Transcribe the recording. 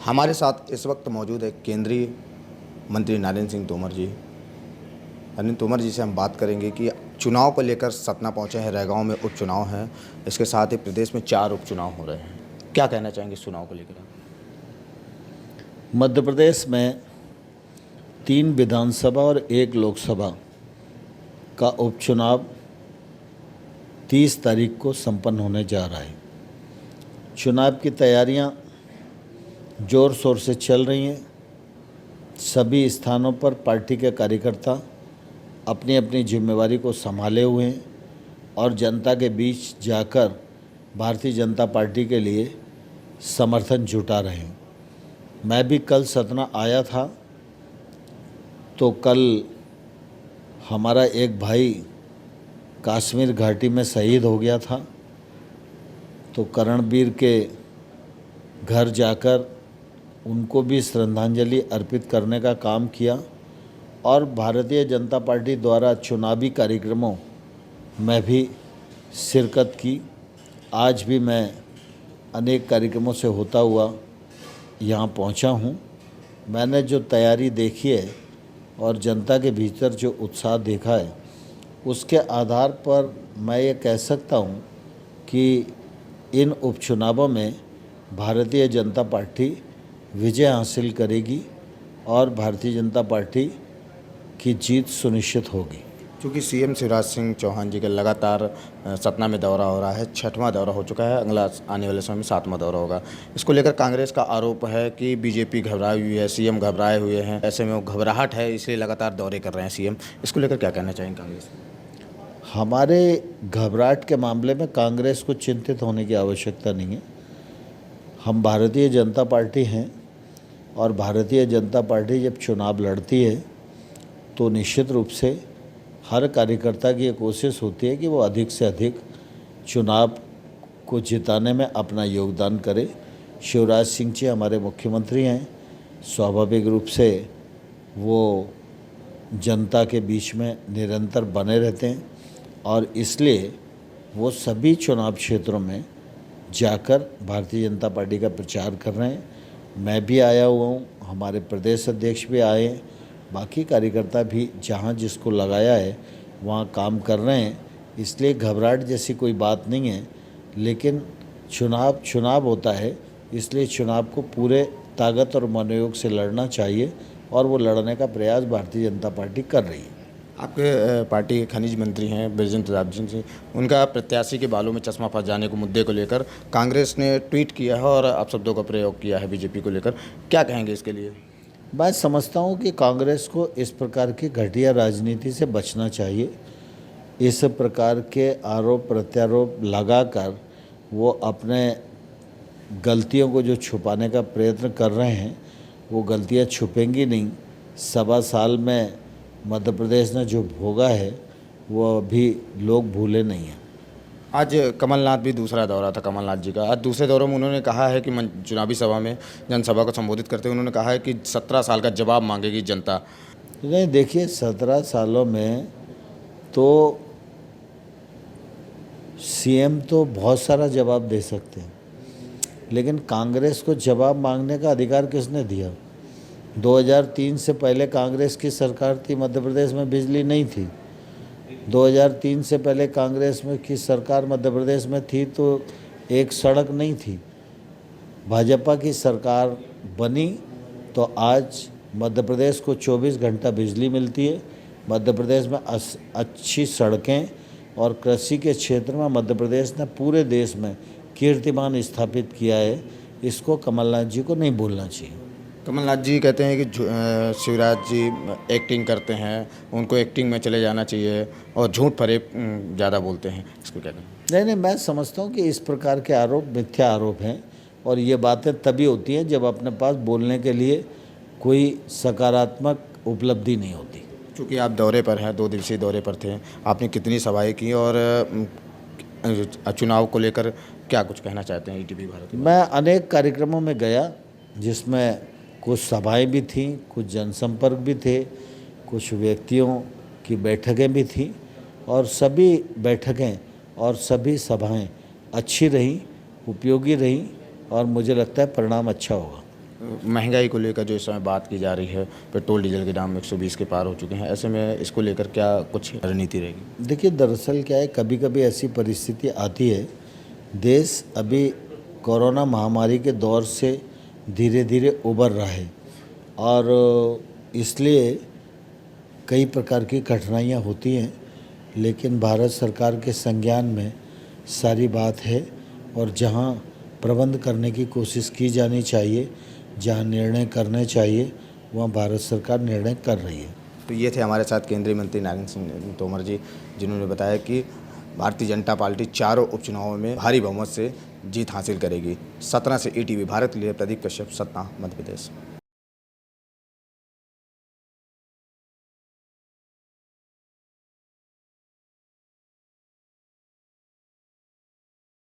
हमारे साथ इस वक्त मौजूद है केंद्रीय मंत्री नरेंद्र सिंह तोमर जी। नरेंद्र तोमर जी से हम बात करेंगे कि चुनाव को लेकर सतना पहुंचे हैं। रैगांव में उपचुनाव हैं, इसके साथ ही प्रदेश में 4 उपचुनाव हो रहे हैं। क्या कहना चाहेंगे इस चुनाव को लेकर आप? मध्य प्रदेश में 3 विधानसभा और 1 लोकसभा का उपचुनाव 30 तारीख को संपन्न होने जा रहा है। चुनाव की तैयारियां ज़ोर शोर से चल रही हैं। सभी स्थानों पर पार्टी के कार्यकर्ता अपनी अपनी जिम्मेवारी को संभाले हुए हैं और जनता के बीच जाकर भारतीय जनता पार्टी के लिए समर्थन जुटा रहे हैं। मैं भी कल सतना आया था, तो कल हमारा एक भाई कश्मीर घाटी में शहीद हो गया था, तो करणवीर के घर जाकर उनको भी श्रद्धांजलि अर्पित करने का काम किया और भारतीय जनता पार्टी द्वारा चुनावी कार्यक्रमों में भी शिरकत की। आज भी मैं अनेक कार्यक्रमों से होता हुआ यहाँ पहुँचा हूँ। मैंने जो तैयारी देखी है और जनता के भीतर जो उत्साह देखा है, उसके आधार पर मैं ये कह सकता हूँ कि इन उपचुनावों में भारतीय जनता पार्टी विजय हासिल करेगी और भारतीय जनता पार्टी की जीत सुनिश्चित होगी। क्योंकि सीएम शिवराज सिंह चौहान जी का लगातार सतना में दौरा हो रहा है, 6वां दौरा हो चुका है, अगला आने वाले समय में 7वां दौरा होगा। इसको लेकर कांग्रेस का आरोप है कि बीजेपी घबराई हुई है, सीएम घबराए हुए हैं, ऐसे में वो घबराहट है इसलिए लगातार दौरे कर रहे हैं सीएम। इसको लेकर क्या कहना चाहेंगे कांग्रेस? हमारे घबराहट के मामले में कांग्रेस को चिंतित होने की आवश्यकता नहीं है। हम भारतीय जनता पार्टी हैं और भारतीय जनता पार्टी जब चुनाव लड़ती है तो निश्चित रूप से हर कार्यकर्ता की ये कोशिश होती है कि वो अधिक से अधिक चुनाव को जिताने में अपना योगदान करे। शिवराज सिंह जी हमारे मुख्यमंत्री हैं, स्वाभाविक रूप से वो जनता के बीच में निरंतर बने रहते हैं और इसलिए वो सभी चुनाव क्षेत्रों में जाकर भारतीय जनता पार्टी का प्रचार कर रहे हैं। मैं भी आया हुआ हूँ, हमारे प्रदेश अध्यक्ष भी आए हैं, बाकी कार्यकर्ता भी जहाँ जिसको लगाया है वहाँ काम कर रहे हैं। इसलिए घबराहट जैसी कोई बात नहीं है, लेकिन चुनाव होता है, इसलिए चुनाव को पूरे ताकत और मनोयोग से लड़ना चाहिए और वो लड़ने का प्रयास भारतीय जनता पार्टी कर रही है। आपके पार्टी के खनिज मंत्री हैं बृजेंद्र प्रताप सिंह, उनका प्रत्याशी के बालों में चश्मा फंस जाने को मुद्दे को लेकर कांग्रेस ने ट्वीट किया है और अपशब्दों का प्रयोग किया है बीजेपी को लेकर। क्या कहेंगे इसके लिए? मैं समझता हूँ कि कांग्रेस को इस प्रकार की घटिया राजनीति से बचना चाहिए। इस प्रकार के आरोप प्रत्यारोप लगाकर वो अपने गलतियों को जो छुपाने का प्रयत्न कर रहे हैं, वो गलतियाँ छुपेंगी नहीं। 1.25 साल में मध्य प्रदेश ने जो भोगा है वो अभी लोग भूले नहीं हैं। आज कमलनाथ भी दूसरा दौरा था कमलनाथ जी का। आज दूसरे दौरे में उन्होंने कहा है कि चुनावी सभा में जनसभा को संबोधित करते हुए उन्होंने कहा है कि 17 साल का जवाब मांगेगी जनता। नहीं, देखिए 17 सालों में तो सीएम तो बहुत सारा जवाब दे सकते हैं, लेकिन कांग्रेस को जवाब मांगने का अधिकार किसने दिया? 2003 से पहले कांग्रेस की सरकार थी, मध्य प्रदेश में बिजली नहीं थी। 2003 से पहले कांग्रेस में की सरकार मध्य प्रदेश में थी तो एक सड़क नहीं थी। भाजपा की सरकार बनी तो आज मध्य प्रदेश को 24 घंटा बिजली मिलती है। मध्य प्रदेश में अच्छी सड़कें और कृषि के क्षेत्र में मध्य प्रदेश ने पूरे देश में कीर्तिमान स्थापित किया है। इसको कमलनाथ जी को नहीं भूलना चाहिए। कमलनाथ जी कहते हैं कि शिवराज जी एक्टिंग करते हैं, उनको एक्टिंग में चले जाना चाहिए और झूठ फरेब ज़्यादा बोलते हैं। इसको क्या कहें? नहीं, मैं समझता हूँ कि इस प्रकार के आरोप मिथ्या आरोप हैं और ये बातें तभी होती हैं जब अपने पास बोलने के लिए कोई सकारात्मक उपलब्धि नहीं होती। क्योंकि आप दौरे पर हैं, 2 दिवसीय दौरे पर थे, आपने कितनी सभाएं की और चुनाव को लेकर क्या कुछ कहना चाहते हैं ईटीवी भारत? मैं अनेक कार्यक्रमों में गया जिसमें कुछ सभाएं भी थीं, कुछ जनसंपर्क भी थे, कुछ व्यक्तियों की बैठकें भी थीं और सभी बैठकें और सभी सभाएं अच्छी रहीं, उपयोगी रहीं और मुझे लगता है परिणाम अच्छा होगा। महंगाई को लेकर जो इस समय बात की जा रही है, पेट्रोल डीजल के दाम 120 के पार हो चुके हैं, ऐसे में इसको लेकर क्या कुछ रणनीति रहेगी? देखिए, दरअसल क्या है, कभी कभी ऐसी परिस्थिति आती है, देश अभी कोरोना महामारी के दौर से धीरे धीरे उबर रहा है और इसलिए कई प्रकार की कठिनाइयाँ होती हैं, लेकिन भारत सरकार के संज्ञान में सारी बात है और जहाँ प्रबंध करने की कोशिश की जानी चाहिए, जहाँ निर्णय करने चाहिए, वहाँ भारत सरकार निर्णय कर रही है। तो ये थे हमारे साथ केंद्रीय मंत्री नरेंद्र सिंह तोमर जी, जिन्होंने बताया कि भारतीय जनता पार्टी चारों उपचुनावों में भारी बहुमत से जीत हासिल करेगी। सतना से ETV भारत के लिए प्रदीप कश्यप, सतना, मध्य प्रदेश।